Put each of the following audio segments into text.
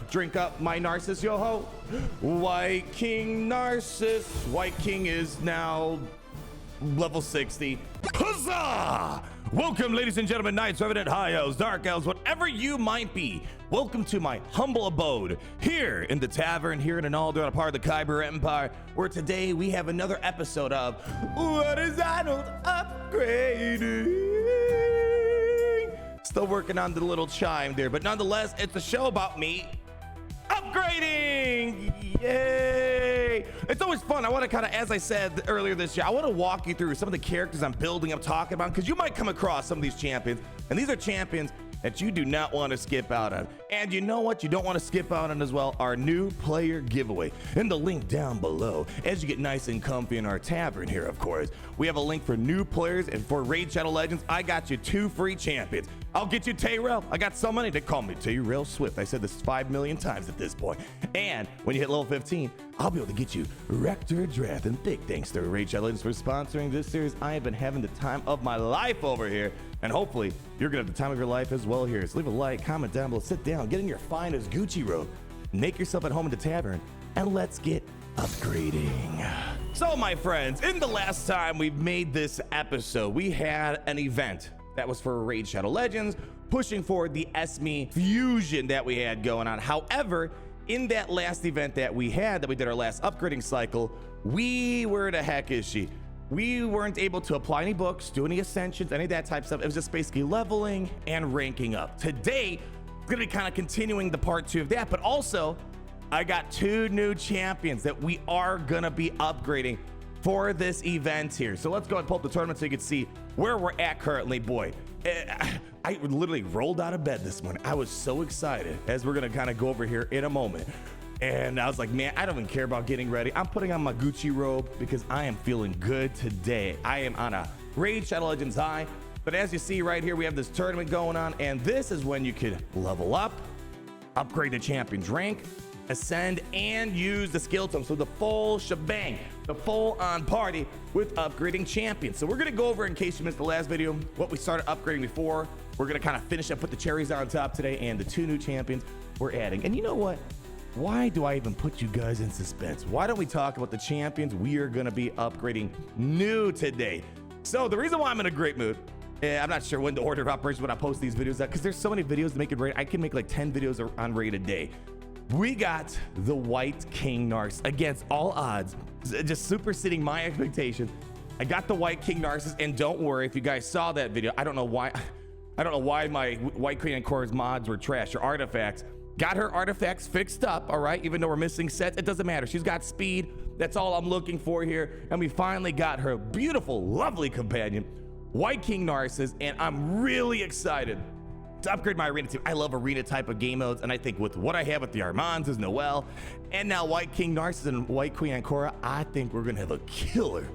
drink up my Narses, yo-ho. White King Narses. White King is now level 60. Huzzah! Welcome, ladies and gentlemen, knights, revenant, high elves, dark elves, whatever you might be. Welcome to my humble abode here in the tavern, here in Alure, a part of the Kyber Empire, where today we have another episode of What is Arnold Upgrading? Still working on the little chime there, but nonetheless, it's a show about me upgrading. Yay! It's always fun. I want to kind of, as I said earlier this year, I want to walk you through some of the characters I'm building, I'm talking about, because you might come across some of these champions, and these are champions that you do not want to skip out on. And you know what you don't want to skip out on as well? Our new player giveaway. In the link down below, as you get nice and comfy in our tavern here, of course, we have a link for new players, and for Raid Shadow Legends, I got you 2 free champions. I'll get you Tyrell. I got so many, they call me Tyrell Swift. I said this 5 million times at this point. And when you hit level 15, I'll be able to get you Rector Drath. And big thanks to Raid Shadow Legends for sponsoring this series. I have been having the time of my life over here, and hopefully you're gonna have the time of your life as well here. So leave a like, comment down below, sit down, get in your finest Gucci robe, make yourself at home in the tavern, and let's get upgrading. So my friends, in the last time we made this episode, we had an event that was for Raid Shadow Legends, pushing forward the Esme fusion that we had going on. However, in that last event that we did our last upgrading cycle, where the heck is she? We weren't able to apply any books, do any ascensions, any of that type of stuff. It was just basically leveling and ranking up. Today, it's gonna be kind of continuing the part 2 of that, but also I got 2 new champions that we are gonna be upgrading for this event here. So let's go and pull up the tournament so you can see where we're at currently. Boy, I literally rolled out of bed this morning. I was so excited, as we're gonna kind of go over here in a moment. And I was like, man, I don't even care about getting ready. I'm putting on my Gucci robe because I am feeling good today. I am on a Raid Shadow Legends high. But as you see right here, we have this tournament going on, and this is when you could level up, upgrade the champion's rank, ascend, and use the skill tome. So the full shebang, the full on party with upgrading champions. So we're gonna go over, in case you missed the last video, what we started upgrading before. We're gonna kind of finish up, put the cherries on top today, and the 2 new champions we're adding. And you know what? Why do I even put you guys in suspense? Why don't we talk about the champions we are gonna be upgrading new today? So the reason why I'm in a great mood, I'm not sure when the order of operations when I post these videos up, because there's so many videos to make it raid. I can make like 10 videos on raid a day. We got the White King Narses against all odds, just superseding my expectations. I got the White King Narses, and don't worry if you guys saw that video. I don't know why my White Queen and Core's mods were trash or artifacts. Got her artifacts fixed up, all right? Even though we're missing sets, it doesn't matter. She's got speed. That's all I'm looking for here. And we finally got her beautiful, lovely companion, White King Narses, and I'm really excited to upgrade my arena team. I love arena type of game modes, and I think with what I have with the Armands, is Noelle, and now White King Narses and White Queen Ancora, I think we're gonna have a killer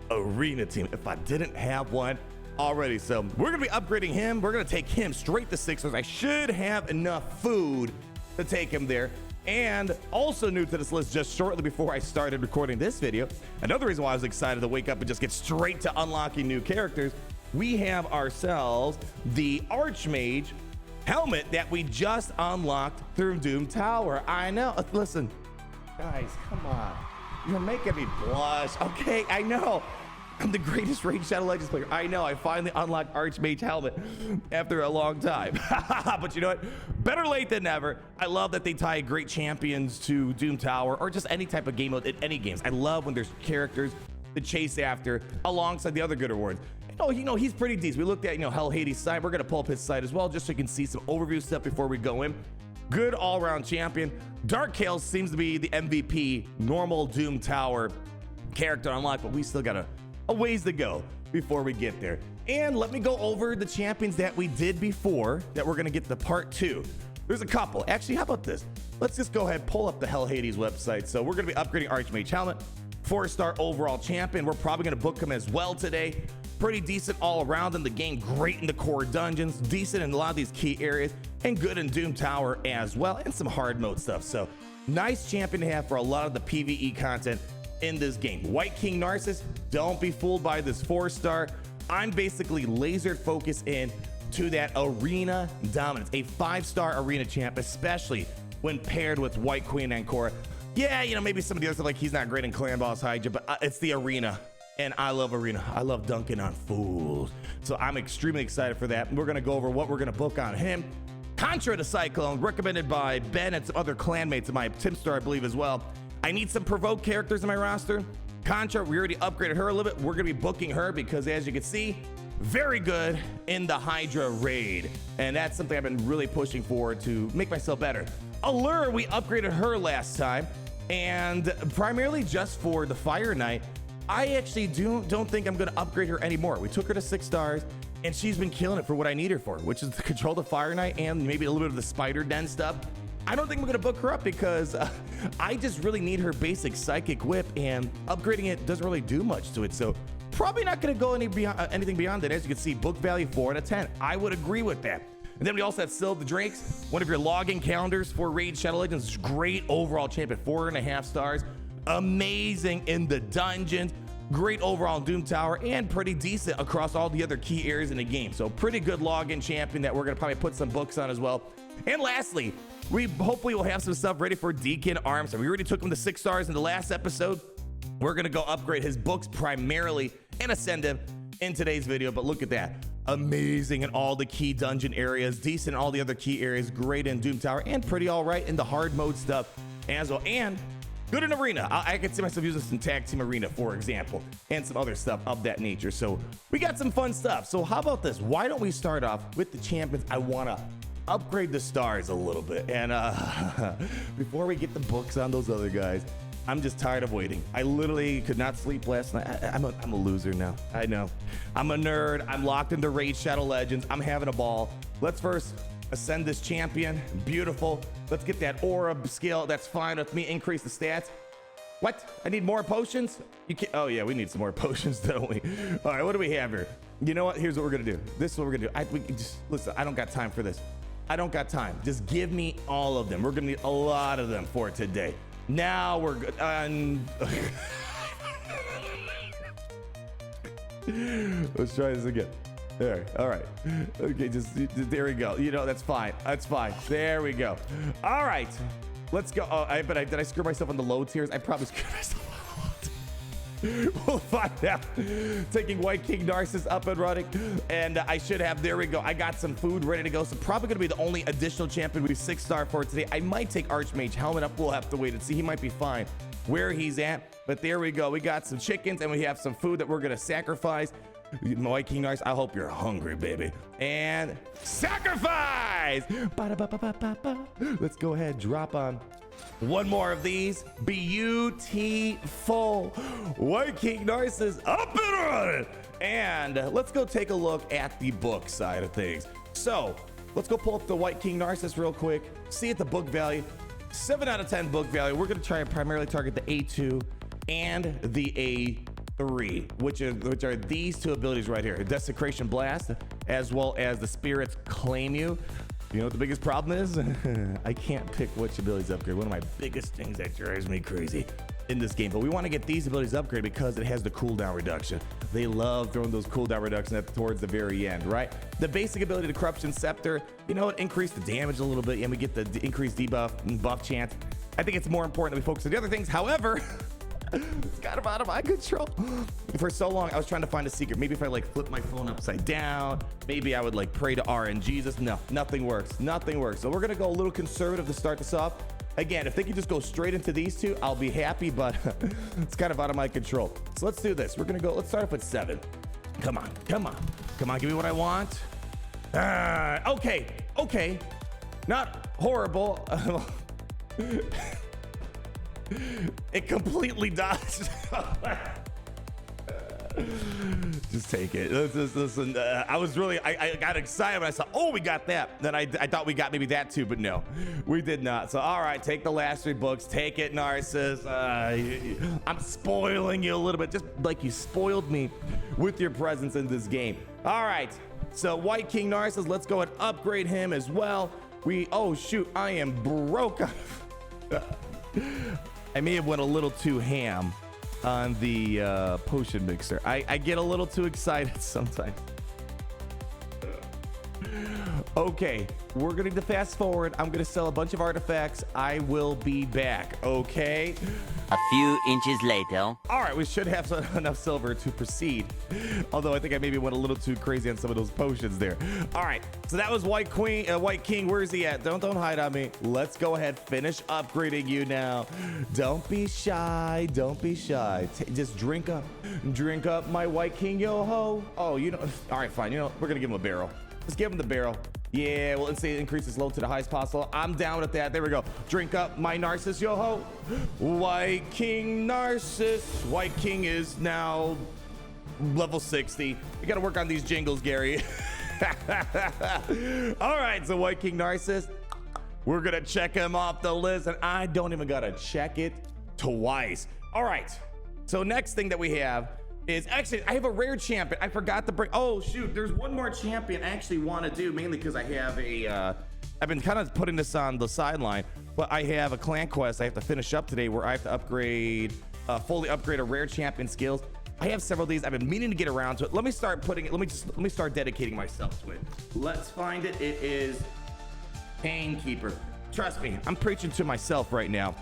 arena team if I didn't have one already. So we're gonna be upgrading him. We're gonna take him straight to 6 stars. I should have enough food to take him there. And also new to this list, just shortly before I started recording this video, another reason why I was excited to wake up and just get straight to unlocking new characters, we have ourselves the Archmage Hellmut that we just unlocked through Doom Tower. I know, listen, guys, come on. You're making me blush. Okay, I know. I'm the greatest Raid Shadow Legends player. I know, I finally unlocked Archmage Hellmut after a long time. But you know what? Better late than never. I love that they tie great champions to Doom Tower, or just any type of game mode in any games. I love when there's characters to chase after alongside the other good rewards. You know, he's pretty decent. We looked at, Hell Hades' site. We're gonna pull up his site as well, just so you can see some overview stuff before we go in. Good all-around champion. Dark Chaos seems to be the MVP, normal Doom Tower character unlocked, but we still got a ways to go before we get there. And let me go over the champions that we did before that we're gonna get to part 2. There's a couple. Actually, how about this? Let's just go ahead and pull up the Hell Hades website. So we're gonna be upgrading Archmage Hellmut, 4-star overall champion. We're probably gonna book him as well today. Pretty decent all around in the game, great in the core dungeons, decent in a lot of these key areas, and good in Doom Tower as well, and some hard mode stuff. So nice champion to have for a lot of the PvE content in this game. White King Narses, don't be fooled by this 4-star. I'm basically laser focused in to that arena dominance, a 5-star arena champ, especially when paired with White Queen and Cora. Yeah, you know, maybe some of the others are like, he's not great in Clan Boss Hydra, but it's the arena. And I love arena. I love dunking on fools. So I'm extremely excited for that. We're going to go over what we're going to book on him. Kantra to Cyclone, recommended by Ben and some other clanmates of mine, Timstar, I believe, as well. I need some provoke characters in my roster. Kantra, we already upgraded her a little bit. We're going to be booking her because, as you can see, very good in the Hydra raid. And that's something I've been really pushing forward to make myself better. Allure, we upgraded her last time. And primarily just for the Fire Knight. I actually don't think I'm going to upgrade her anymore. We took her to 6 stars, and she's been killing it for what I need her for, which is to control the Fire Knight and maybe a little bit of the Spider Den stuff. I don't think I'm going to book her up because I just really need her basic Psychic Whip, and upgrading it doesn't really do much to it. So probably not going to go anything beyond that. As you can see, book value 4 out of 10. I would agree with that. And then we also have Scyl the Drakes, one of your login calendars for Raid Shadow Legends. Great overall champion, 4.5 stars. Amazing in the dungeons, great overall in Doom Tower, and pretty decent across all the other key areas in the game. So pretty good login champion that we're gonna probably put some books on as well. And lastly, we hopefully will have some stuff ready for Deacon Armstrong. We already took him to 6 stars in the last episode. We're gonna go upgrade his books primarily and ascend him in today's video. But look at that, amazing in all the key dungeon areas, decent in all the other key areas, great in Doom Tower, and pretty all right in the hard mode stuff as well. And good in arena. I could see myself using some tag team arena, for example, and some other stuff of that nature. So we got some fun stuff. So how about this? Why don't we start off with the champions? I want to upgrade the stars a little bit. And before we get the books on those other guys, I'm just tired of waiting. I literally could not sleep last night. I'm a loser now. I know. I'm a nerd. I'm locked into Raid Shadow Legends. I'm having a ball. Let's first ascend this champion. Beautiful. Let's get that aura skill. That's fine with me. Increase the stats. What? I need more potions? You can't. Oh yeah, we need some more potions, don't we? All right, what do we have here? You know what? Here's what we're gonna do. This is what we're gonna do. Listen, I don't got time for this. I don't got time. Just give me all of them. We're gonna need a lot of them for today. Now we're good. Let's try this again. There. All right. Okay, just there we go. You know, that's fine. That's fine. There we go. All right. Let's go. Oh, did I screw myself on the low tiers? I probably screwed myself on the low tiers. We'll find out. Taking White King Narses up and running. And I should have, there we go. I got some food ready to go. So probably going to be the only additional champion we've 6-star for today. I might take Archmage Hellmut up. We'll have to wait and see. He might be fine where he's at. But there we go. We got some chickens and we have some food that we're going to sacrifice. White King Narses, I hope you're hungry, baby. And sacrifice! Let's go ahead, drop on one more of these. Beautiful. White King Narses up and running. And let's go take a look at the book side of things. So let's go pull up the White King Narses real quick. See at the book value. 7 out of 10 book value. We're going to try and primarily target the A2 and the A3, which are these 2 abilities right here. Desecration Blast, as well as the Spirits Claim You. You know what the biggest problem is? I can't pick which abilities upgrade. One of my biggest things that drives me crazy in this game. But we want to get these abilities upgraded because it has the cooldown reduction. They love throwing those cooldown reductions towards the very end, right? The basic ability to Corruption Scepter, you know, it increased the damage a little bit, and we get the increased debuff and buff chance. I think it's more important that we focus on the other things. However, it's kind of out of my control. For so long, I was trying to find a secret. Maybe if I like flip my phone upside down, maybe I would like pray to RNGesus. No, nothing works. Nothing works. So we're gonna go a little conservative to start this off. Again, if they can just go straight into these 2, I'll be happy, but it's kind of out of my control. So let's do this. We're gonna go, let's start off with 7. Come on, come on. Come on, give me what I want. Okay. Not horrible. It completely dodged. Just take it. Listen, I was really, I got excited when I saw, oh, we got that. Then I thought we got maybe that too, but no, we did not. So, all right, take the last 3 books. Take it, Narses. I'm spoiling you a little bit, just like you spoiled me with your presence in this game. All right, so White King Narses, let's go and upgrade him as well. Oh shoot, I am broke. I may have went a little too ham on the potion mixer. I get a little too excited sometimes. Okay, we're gonna need to fast forward. I'm gonna sell a bunch of artifacts. I will be back, okay? A few inches later. All right, we should have enough silver to proceed. Although I think I maybe went a little too crazy on some of those potions there. All right, so that was White King. Where is he at? Don't hide on me. Let's go ahead, finish upgrading you now. Don't be shy. Don't be shy. Just drink up my White King, yo ho. Oh, you know. All right, fine. You know, we're gonna give him a barrel. Let's give him the barrel. Yeah, well, let's say increase his load to the highest possible. I'm down with that. There we go. Drink up my Narses, yo ho. White King Narses. White King is now level 60. We got to work on these jingles, Gary. All right, so White King Narses, we're going to check him off the list, and I don't even got to check it twice. All right, so next thing that we have is actually, I have a rare champion. I forgot to bring, oh shoot, there's one more champion I actually want to do, mainly because I have I've been kind of putting this on the sideline, but I have a clan quest I have to finish up today where I have to upgrade, fully upgrade a rare champion skills. I have several of these. I've been meaning to get around to it. Let me start putting it, let me start dedicating myself to it. Let's find it. It is Painkeeper. Trust me, I'm preaching to myself right now.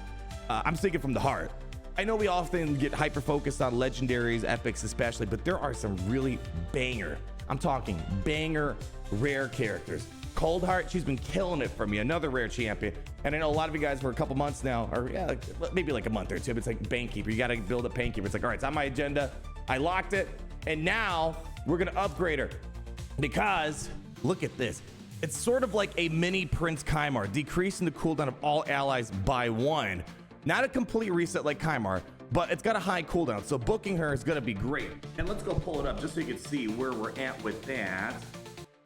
I'm speaking from the heart. I know we often get hyper focused on legendaries, epics especially, but there are some really banger, I'm talking banger rare characters. Coldheart, she's been killing it for me, another rare champion. And I know a lot of you guys for a couple months now, or yeah, maybe like a month or two, but it's like Painkeeper. You got to build a Painkeeper. It's like, all right, it's on my agenda. I locked it. And now we're going to upgrade her because look at this. It's sort of like a mini Prince Kymar, decreasing the cooldown of all allies by 1. Not a complete reset like Kymar, but it's got a high cooldown. So booking her is going to be great. And let's go pull it up just so you can see where we're at with that.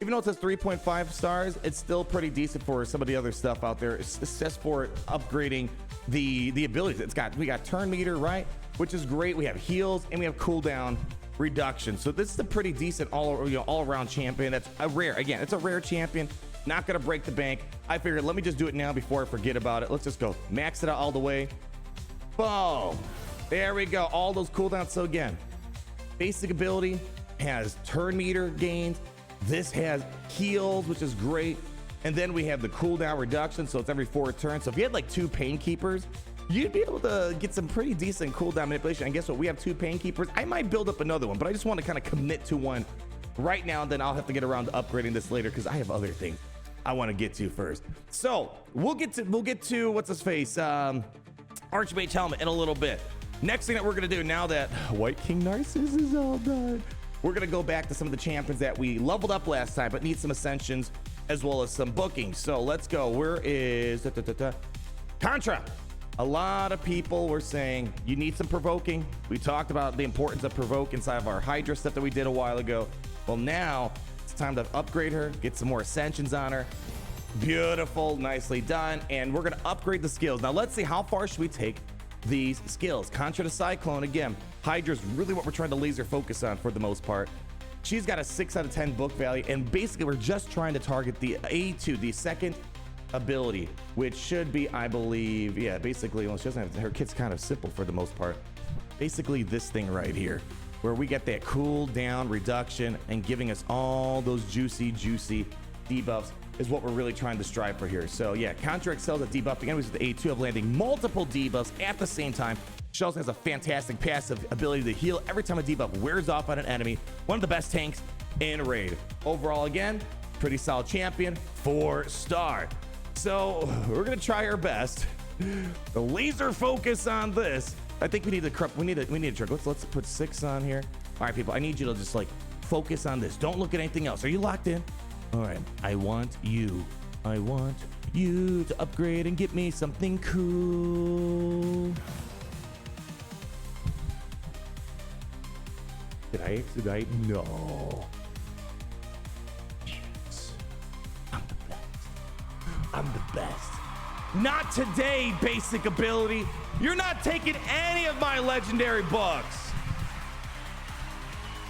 Even though it says 3.5 stars, it's still pretty decent for some of the other stuff out there. It's just for upgrading the abilities. We got turn meter, right? Which is great. We have heals and we have cooldown reduction. So this is a pretty decent all around champion. That's a rare. Again, it's a rare champion. Not gonna break the bank. I figured let me just do it now before I forget about it. Let's just go max it out all the way. Boom. There we go. All those cooldowns. So again, basic ability has turn meter gains. This has heals, which is great. And then we have the cooldown reduction. So it's every 4 turns. So if you had like 2 Painkeepers, you'd be able to get some pretty decent cooldown manipulation. And guess what? We have 2 Painkeepers. I might build up another one, but I just want to kind of commit to one right now. And then I'll have to get around to upgrading this later because I have other things I want to get to first. So we'll get to what's his face, Archmage Hellmut in a little bit. Next thing that we're gonna do now that White King Narses is all done, we're gonna go back to some of the champions that we leveled up last time, but need some ascensions as well as some bookings. So let's go. Where is Kantra? A lot of people were saying you need some provoking. We talked about the importance of provoke inside of our Hydra stuff that we did a while ago. Well, now it's time to upgrade her, get some more ascensions on her. Beautiful, nicely done. And we're gonna upgrade the skills. Now let's see, how far should we take these skills? Kantra to Cyclone, again, Hydra's really what we're trying to laser focus on for the most part. She's got a 6 out of 10 book value, and basically we're just trying to target the A2, the second ability, which should be, I believe, yeah, basically, well, she doesn't have, her kit's kind of simple for the most part. Basically this thing right here, where we get that cool down reduction and giving us all those juicy debuffs is what we're really trying to strive for here. So yeah, Kantra excels at debuffing enemies with the A2 of landing multiple debuffs at the same time. She also has a fantastic passive ability to heal every time a debuff wears off on an enemy. One of the best tanks in Raid. Overall, again, pretty solid champion, 4-star. So we're gonna try our best. The laser focus on this. I think we need a trick. Let's put 6 on here. All right, people, I need you to just like focus on this. Don't look at anything else. Are you locked in? All right, I want you to upgrade and get me something cool. Did I expedite? No. Yes. I'm the best. Not today, basic ability. You're not taking any of my legendary books.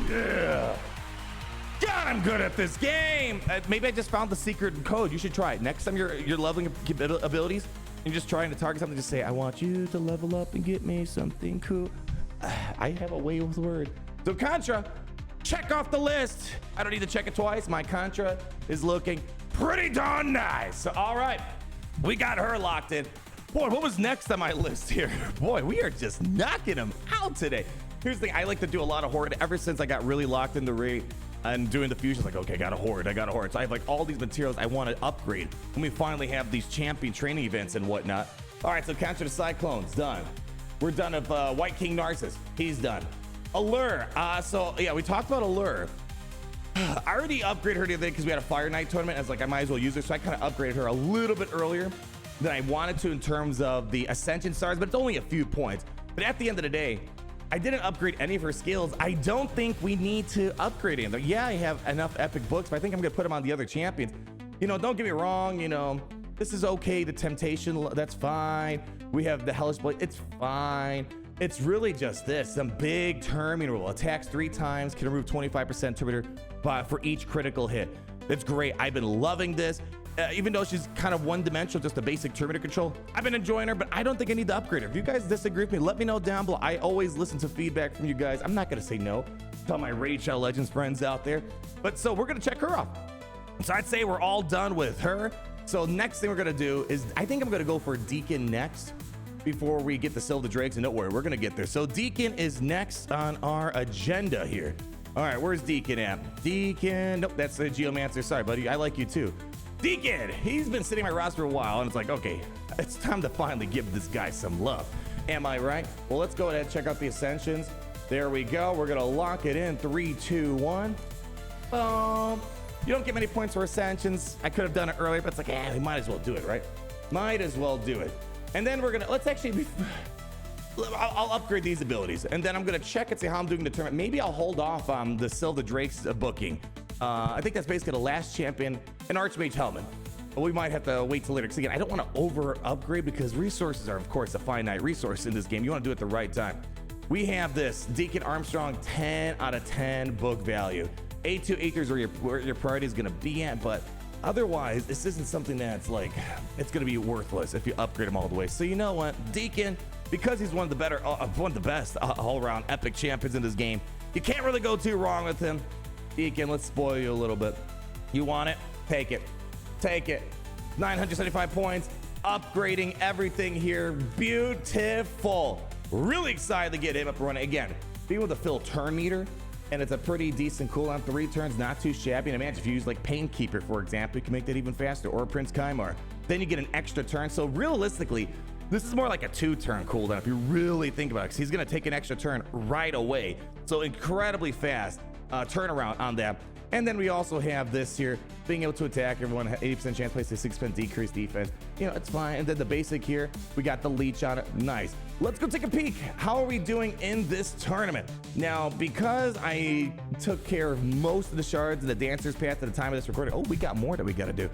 Yeah. God, I'm good at this game. Maybe I just found the secret code. You should try it. Next time you're leveling up abilities, and just trying to target something, just say, I want you to level up and get me something cool. I have a way with words. So Kantra, check off the list. I don't need to check it twice. My Kantra is looking pretty darn nice. All right, we got her locked in. Boy, what was next on my list here? Boy, we are just knocking them out today. Here's the thing, I like to do a lot of horde ever since I got really locked into raid and doing the fusions. Like, okay, I got a horde. So I have like all these materials I want to upgrade when we finally have these champion training events and whatnot. All right, so Kantra the Cyclone's done. We're done with White King Narses. He's done. Allure. So yeah, we talked about Allure. I already upgraded her the other day because we had a Fire Night tournament. I was like, I might as well use her. So I kind of upgraded her a little bit earlier than I wanted to in terms of the Ascension stars, but it's only a few points. But at the end of the day, I didn't upgrade any of her skills. I don't think we need to upgrade any. Yeah, I have enough epic books, but I think I'm gonna put them on the other champions. You know, don't get me wrong, you know, this is okay. The Temptation, that's fine. We have the Hellish Blade, it's fine. It's really just this, some big Terminator rule. Attacks 3 times, can remove 25% Terminator for each critical hit. It's great. I've been loving this. Even though she's kind of one-dimensional, just a basic Terminator control, I've been enjoying her, but I don't think I need to upgrade her. If you guys disagree with me, let me know down below. I always listen to feedback from you guys. I'm not gonna say no to all my Raid Shadow Legends friends out there. But so we're gonna check her off. So I'd say we're all done with her. So next thing we're gonna do is, I think I'm gonna go for Deacon next before we get the Scyl the Drakes, and don't worry, we're gonna get there. So Deacon is next on our agenda here. All right, where's Deacon at? Deacon, nope, that's a Geomancer. Sorry, buddy, I like you too. Deacon, he's been sitting on my roster for a while, and it's like, okay, it's time to finally give this guy some love. Am I right? Well, let's go ahead and check out the Ascensions. There we go. We're gonna lock it in. 3, 2, 1. Boom. You don't get many points for Ascensions. I could have done it earlier, but it's like, we might as well do it, right? Might as well do it. And then we're gonna, let's actually I'll upgrade these abilities, and then I'm gonna check and see how I'm doing the tournament. Maybe I'll hold off on the Scyl the Drake's booking. I think that's basically the last champion, an Archmage Hellmut. But we might have to wait till later, because again, I don't want to over upgrade because resources are, of course, a finite resource in this game. You want to do it at the right time. We have this Deacon Armstrong 10 out of 10 book value. A2, A3 is where your priority is going to be at, but otherwise, this isn't something that's like, it's going to be worthless if you upgrade him all the way. So you know what, Deacon, because he's one of the best all-around epic champions in this game, you can't really go too wrong with him. Deacon, let's spoil you a little bit. You want it? Take it. Take it. 975 points. Upgrading everything here. Beautiful. Really excited to get him up and running. Again, being able to fill turn meter, and it's a pretty decent cooldown. 3 turns, not too shabby. And imagine if you use like Painkeeper, for example, you can make that even faster, or Prince Kymar. Then you get an extra turn. So realistically, this is more like a 2-turn cooldown if you really think about it, because he's going to take an extra turn right away. So incredibly fast turnaround on that. And then we also have this here, being able to attack everyone, 80% chance, place a 6% decreased defense. You know, it's fine. And then the basic here, we got the leech on it. Nice. Let's go take a peek. How are we doing in this tournament? Now, because I took care of most of the shards and the dancer's path at the time of this recording, oh, we got more that we got to do.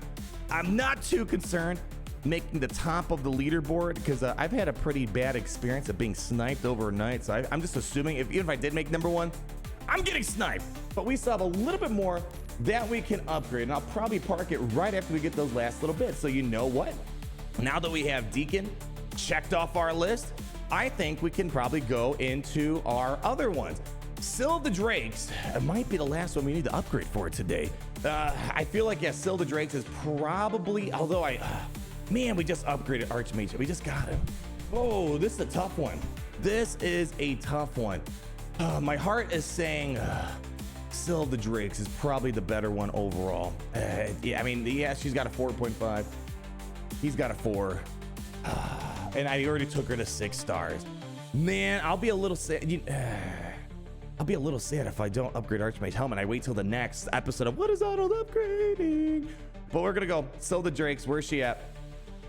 I'm not too concerned making the top of the leaderboard, because I've had a pretty bad experience of being sniped overnight. So I'm just assuming even if I did make #1, I'm getting sniped. But we still have a little bit more that we can upgrade, and I'll probably park it right after we get those last little bits. So you know what? Now that we have Deacon checked off our list, I think we can probably go into our other ones. Scyl the Drakes might be the last one we need to upgrade for today. I feel like, yes, Scyl the Drakes is probably, although man, we just upgraded Archmage. We just got him. Oh, this is a tough one. This is a tough one. My heart is saying Scyl the Drakes is probably the better one overall. Yeah, I mean, yeah, she's got a 4.5. He's got a 4. And I already took her to 6 stars. Man, I'll be a little sad. I'll be a little sad if I don't upgrade Archmage Hellmut. I wait till the next episode of What is Auto Upgrading? But we're gonna go Scyl the Drakes. Where's she at?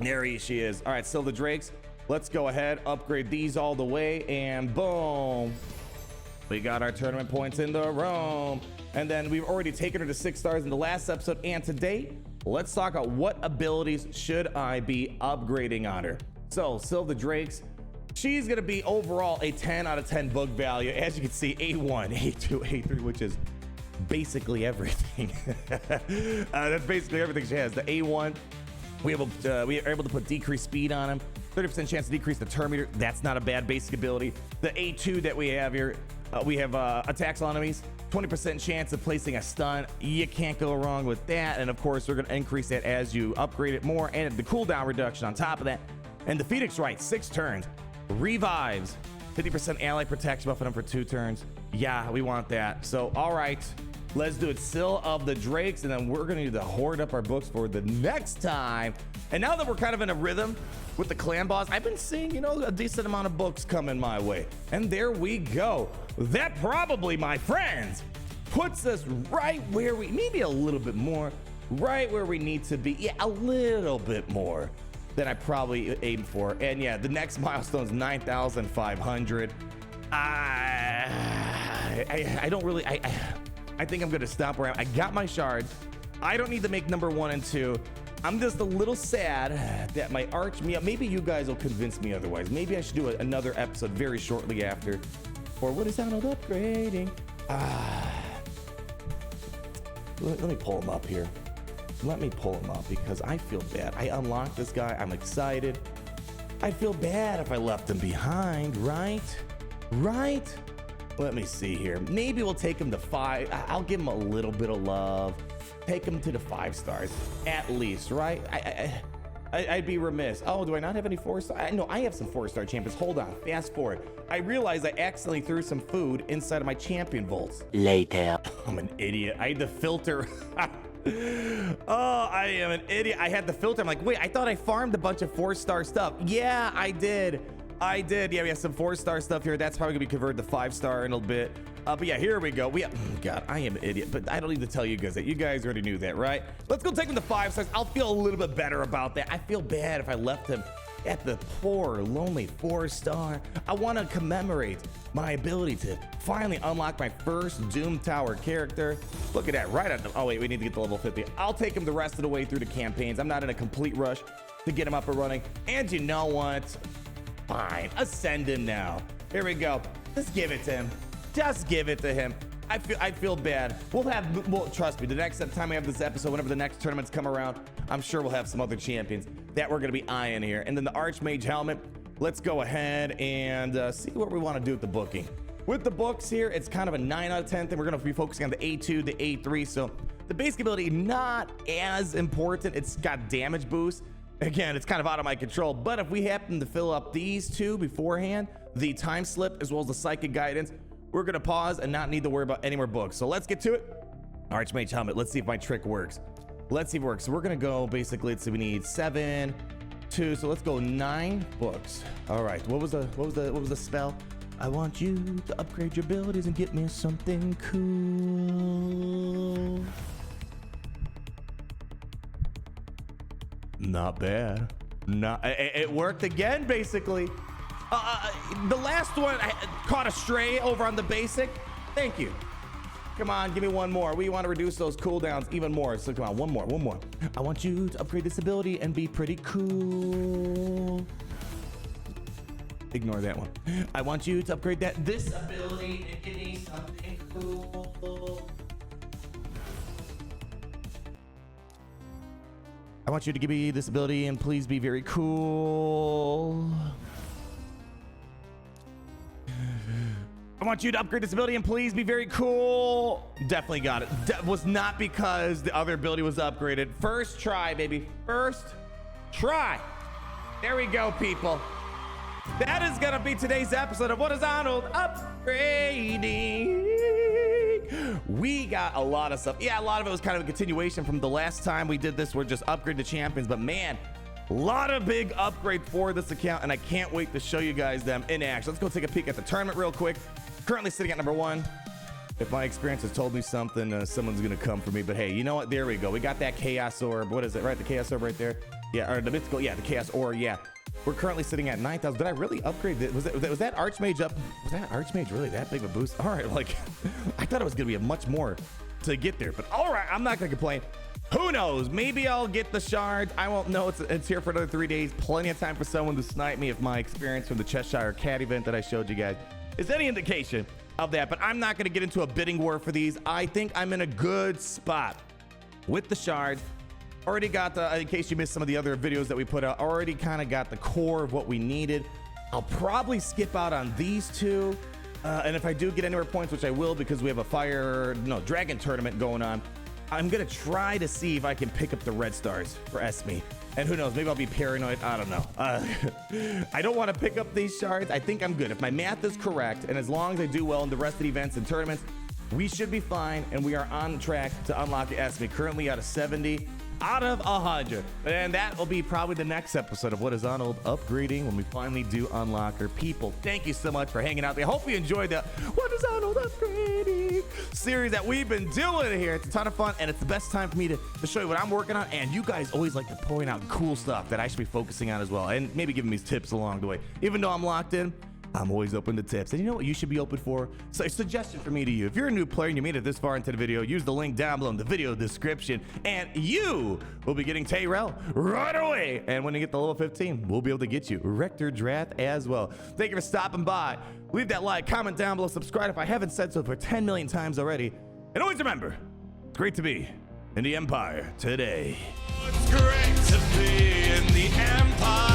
There she is. All right, Scyl the Drakes. Let's go ahead, upgrade these all the way, and boom. We got our tournament points in the room. And then we've already taken her to 6 stars in the last episode. And today, let's talk about what abilities should I be upgrading on her. So, Scyl the Drakes, she's gonna be overall a 10 out of 10 book value. As you can see, A1, A2, A3, which is basically everything. That's basically everything she has. The A1, we are able to put decreased speed on him. 30% chance to decrease the turn meter. That's not a bad basic ability. The A2 that we have here, we have attacks on enemies, 20% chance of placing a stun. You can't go wrong with that. And of course, we're going to increase that as you upgrade it more, and the cooldown reduction on top of that. And the Phoenix Right, 6 turns, revives, 50% ally protection buffing them for 2 turns. Yeah, we want that. So, all right, let's do it. Scyl of the Drakes, and then we're going to need to hoard up our books for the next time. And now that we're kind of in a rhythm with the clan boss, I've been seeing, you know, a decent amount of books coming my way. And there we go. That probably, my friends, puts us right where we, maybe a little bit more, right where we need to be. Yeah, a little bit more than I probably aimed for. And yeah, the next milestone is 9,500. I don't really, I think I'm gonna stop where I got my shards. I don't need to make number 1 and 2. I'm just a little sad that my maybe you guys will convince me otherwise. Maybe I should do another episode very shortly after. Or what is Arnold upgrading? Let me pull him up here. Let me pull him up because I feel bad. I unlocked this guy. I'm excited. I feel bad if I left him behind, right? Right? Let me see here. Maybe we'll take him to 5. I'll give him a little bit of love. Take him to the 5 stars, at least, right? I'd be remiss. Oh, do I not have any 4-star? No, I have some 4-star champions. Hold on, fast forward. I realized I accidentally threw some food inside of my champion vaults. Later. I'm an idiot. I had to filter. Oh, I am an idiot. I had the filter. I'm like, wait, I thought I farmed a bunch of 4-star stuff. Yeah, I did. Yeah, we have some 4-star stuff here. That's probably gonna be converted to 5-star in a bit. But yeah, here we go. God, I am an idiot, but I don't need to tell you guys that. You guys already knew that, right? Let's go take him to 5 stars. I'll feel a little bit better about that. I feel bad if I left him at the poor, lonely 4-star. I want to commemorate my ability to finally unlock my first Doom Tower character. Look at that, right at the, oh wait, we need to get to level 50. I'll take him the rest of the way through the campaigns. I'm not in a complete rush to get him up and running. And you know what? Fine, ascend him now. Here we go. Just give it to him. Just give it to him. I feel bad. Well, trust me, the next time we have this episode, whenever the next tournaments come around, I'm sure we'll have some other champions that we're gonna be eyeing here. And then the Archmage Hellmut, let's go ahead and see what we wanna do with the booking. With the books here, it's kind of a 9 out of 10 thing. We're gonna be focusing on the A2, the A3. So the basic ability, not as important. It's got damage boost. Again, it's kind of out of my control, but if we happen to fill up these 2 beforehand, the time slip as well as the psychic guidance, we're gonna pause and not need to worry about any more books. So let's get to it. Archmage Hellmut, let's see if my trick works. Let's see if it works. So we're gonna go basically, let's see, we need 7, 2, so let's go 9 books. All right, what was the spell? I want you to upgrade your abilities and get me something cool. Not bad. It worked again, basically. The last one I caught a stray over on the basic. Thank you. Come on, give me one more. We want to reduce those cooldowns even more. So come on, one more. I want you to upgrade this ability and be pretty cool. Ignore that one. I want you to upgrade this ability and give me something cool. I want you to give me this ability and please be very cool. I want you to upgrade this ability and please be very cool. Definitely got it. Was not because the other ability was upgraded. First try, baby. First try. There we go, people. That is gonna be today's episode of What is Arnold Upgrading. We got a lot of stuff. Yeah, a lot of it was kind of a continuation from the last time we did this. We're just upgrade the champions, but man, a lot of big upgrade for this account, and I can't wait to show you guys them in action. Let's go take a peek at the tournament real quick. Currently sitting at number 1. If my experience has told me something, someone's gonna come for me, but hey, you know what? There we go. We got that Chaos Orb. What is it, right? The Chaos Orb right there? Yeah, or the mythical, yeah, the Chaos Orb, yeah. We're currently sitting at 9,000. Did I really upgrade it? Was that Archmage up? Was that Archmage really that big of a boost? All right, like, I thought it was gonna be a much more to get there, but all right, I'm not gonna complain. Who knows? Maybe I'll get the shard. I won't know. It's here for another 3 days. Plenty of time for someone to snipe me if my experience from the Cheshire Cat event that I showed you guys is any indication of that, but I'm not gonna get into a bidding war for these. I think I'm in a good spot with the shards. Already got the, in case you missed some of the other videos that we put out, already kind of got the core of what we needed. I'll probably skip out on these 2. And if I do get anywhere points, which I will because we have a dragon tournament going on, I'm gonna try to see if I can pick up the red stars for Esme. And who knows, maybe I'll be paranoid, I don't know. I don't wanna pick up these shards. I think I'm good. If my math is correct, and as long as I do well in the rest of the events and tournaments, we should be fine, and we are on track to unlock Esme, currently out of 70 out of 100. And that will be probably the next episode of What is Arnold Upgrading when we finally do unlock her. People, thank you so much for hanging out. I hope you enjoyed the What is Arnold Upgrading series that we've been doing here. It's a ton of fun, and it's the best time for me to show you what I'm working on. And you guys always like to point out cool stuff that I should be focusing on as well, and maybe giving me tips along the way. Even though I'm locked in, I'm always open to tips. And you know what you should be open for? So a suggestion for me to you. If you're a new player and you made it this far into the video, use the link down below in the video description, and you will be getting Tyrell right away. And when you get to level 15, we'll be able to get you Rector Drath as well. Thank you for stopping by. Leave that like, comment down below, subscribe if I haven't said so for 10 million times already. And always remember, it's great to be in the Empire today. It's great to be in the Empire.